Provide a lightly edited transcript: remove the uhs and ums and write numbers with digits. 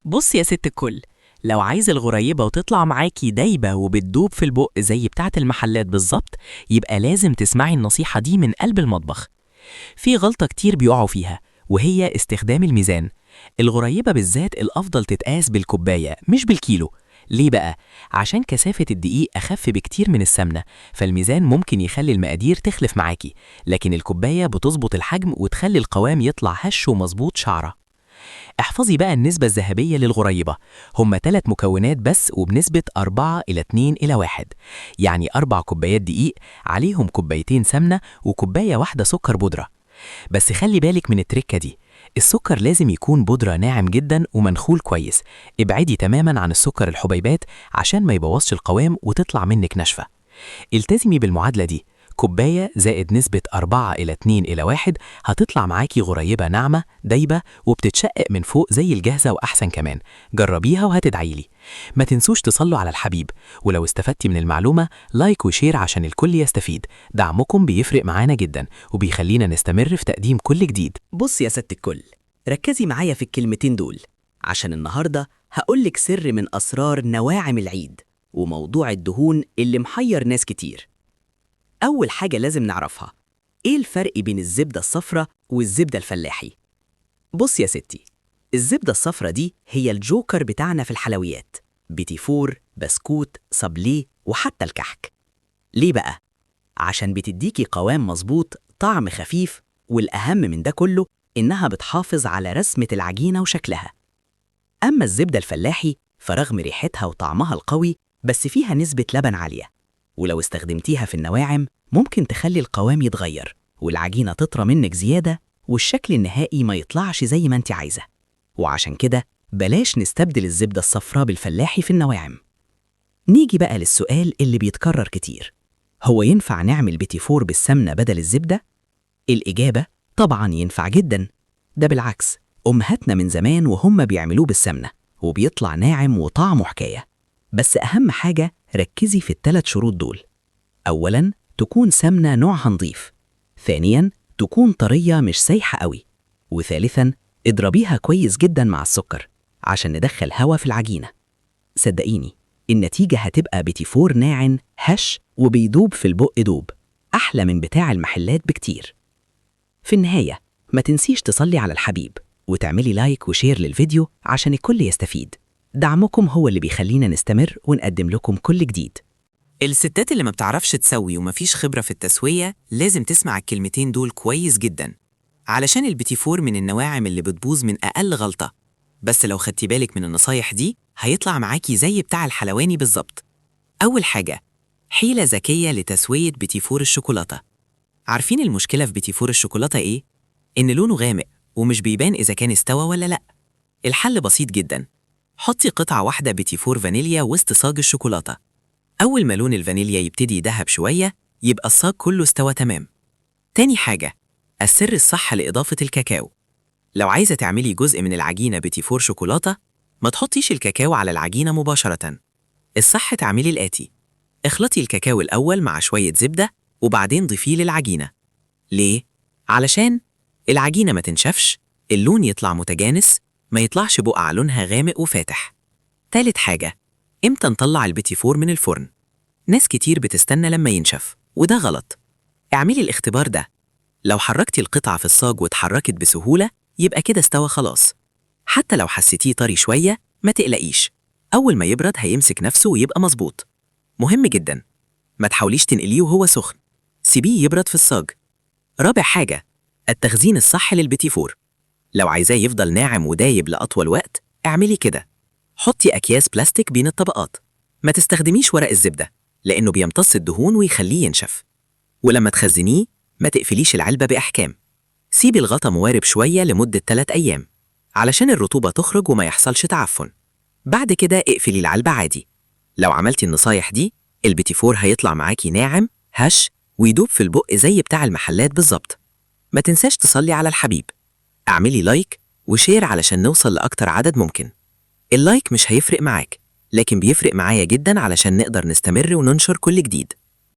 بص يا ست الكل، لو عايز الغريبة وتطلع معاكي دايبة وبتدوب في البق زي بتاعة المحلات بالظبط، يبقى لازم تسمعي النصيحة دي من قلب المطبخ. في غلطة كتير بيقعوا فيها، وهي استخدام الميزان. الغريبة بالذات الأفضل تتقاس بالكوباية مش بالكيلو. ليه بقى؟ عشان كثافة الدقيق أخف بكتير من السمنة، فالميزان ممكن يخلي المقادير تخلف معاكي، لكن الكوباية بتظبط الحجم وتخلي القوام يطلع هش ومظبوط شعرة. احفظي بقى النسبة الذهبية للغريبة، هما 3 مكونات بس وبنسبة 4 إلى 2 إلى 1، يعني 4 كوبايات دقيق عليهم كوبايتين سمنة وكوباية واحدة سكر بودرة. بس خلي بالك من التركة دي، السكر لازم يكون بودرة ناعم جدا ومنخول كويس. ابعدي تماما عن السكر الحبيبات عشان ما يبوظش القوام وتطلع منك ناشفة. التزمي بالمعادلة دي، كوباية زائد نسبة 4 إلى 2 إلى 1، هتطلع معاكي غريبة ناعمة دايبة وبتتشقق من فوق زي الجاهزة وأحسن كمان. جربيها وهتدعيلي. ما تنسوش تصلوا على الحبيب، ولو استفدتي من المعلومة لايك وشير عشان الكل يستفيد. دعمكم بيفرق معانا جدا وبيخلينا نستمر في تقديم كل جديد. بص يا ست الكل، ركزي معايا في الكلمتين دول، عشان النهاردة هقولك سر من أسرار نواعم العيد وموضوع الدهون اللي محير ناس كتير. أول حاجة لازم نعرفها، إيه الفرق بين الزبدة الصفرا والزبدة الفلاحي؟ بص يا ستي، الزبدة الصفرا دي هي الجوكر بتاعنا في الحلويات، بيتيفور، بسكوت، صابليه وحتى الكحك. ليه بقى؟ عشان بتديكي قوام مظبوط، طعم خفيف، والأهم من ده كله إنها بتحافظ على رسمة العجينة وشكلها. أما الزبدة الفلاحي فرغم ريحتها وطعمها القوي، بس فيها نسبة لبن عالية، ولو استخدمتيها في النواعم ممكن تخلي القوام يتغير والعجينة تطرى منك زيادة والشكل النهائي ما يطلعش زي ما انت عايزة. وعشان كده بلاش نستبدل الزبدة الصفراء بالفلاحي في النواعم. نيجي بقى للسؤال اللي بيتكرر كتير، هو ينفع نعمل بيتيفور بالسمنة بدل الزبدة؟ الإجابة طبعاً ينفع جداً. ده بالعكس، أمهاتنا من زمان وهم بيعملوه بالسمنة وبيطلع ناعم وطعمه حكاية. بس أهم حاجة ركزي في ال3 شروط دول. أولاً، تكون سمنة نوعها نظيف. ثانياً، تكون طرية مش سايحة قوي. وثالثاً، اضربيها كويس جداً مع السكر عشان ندخل هوا في العجينة. صدقيني النتيجة هتبقى بيتيفور ناعم هش وبيدوب في البق دوب، أحلى من بتاع المحلات بكتير. في النهاية ما تنسيش تصلي على الحبيب وتعملي لايك وشير للفيديو عشان الكل يستفيد. دعمكم هو اللي بيخلينا نستمر ونقدم لكم كل جديد. الستات اللي ما بتعرفش تسوي ومفيش خبرة في التسوية لازم تسمع الكلمتين دول كويس جدا، علشان البيتيفور من النواعم اللي بتبوظ من أقل غلطة. بس لو خدتي بالك من النصايح دي هيطلع معاكي زي بتاع الحلواني بالظبط. أول حاجة، حيلة ذكية لتسوية بيتيفور الشوكولاتة. عارفين المشكلة في بيتيفور الشوكولاتة إيه؟ إن لونه غامق ومش بيبان إذا كان استوى ولا لأ. الحل بسيط جدا، حطي قطعة واحدة بيتيفور فانيليا وسط صاج الشوكولاتة. أول ما لون الفانيليا يبتدي يدهب شوية يبقى الصاج كله استوى تمام. تاني حاجة، السر الصح لإضافة الكاكاو. لو عايزة تعملي جزء من العجينة بيتيفور شوكولاتة، ما تحطيش الكاكاو على العجينة مباشرة. الصح تعملي الآتي، اخلطي الكاكاو الأول مع شوية زبدة وبعدين ضيفيه للعجينة. ليه؟ علشان العجينة ما تنشفش، اللون يطلع متجانس، ما يطلعش بقع لونها غامق وفاتح. تالت حاجة، امتى نطلع البيتيفور من الفرن؟ ناس كتير بتستنى لما ينشف وده غلط. اعملي الاختبار ده، لو حركتي القطعة في الصاج واتحركت بسهولة يبقى كده استوى خلاص. حتى لو حسيتيه طري شوية ما تقلقيش، أول ما يبرد هيمسك نفسه ويبقى مظبوط. مهم جدا، ما تحاوليش تنقليه وهو سخن، سيبيه يبرد في الصاج. رابع حاجة، التخزين الصح للبيتيفور. لو عايزاه يفضل ناعم ودايب لأطول وقت اعملي كده، حطي أكياس بلاستيك بين الطبقات. ما تستخدميش ورق الزبدة لأنه بيمتص الدهون ويخليه ينشف. ولما تخزنيه ما تقفليش العلبة بأحكام، سيبي الغطا موارب شوية لمدة 3 أيام علشان الرطوبة تخرج وما يحصلش تعفن. بعد كده اقفلي العلبة عادي. لو عملتي النصايح دي البيتيفور هيطلع معاكي ناعم هش ويدوب في البق زي بتاع المحلات بالظبط. ما تنساش تصلي على الحبيب. اعملي لايك وشير علشان نوصل لأكتر عدد ممكن. اللايك مش هيفرق معاك، لكن بيفرق معايا جدا علشان نقدر نستمر وننشر كل جديد.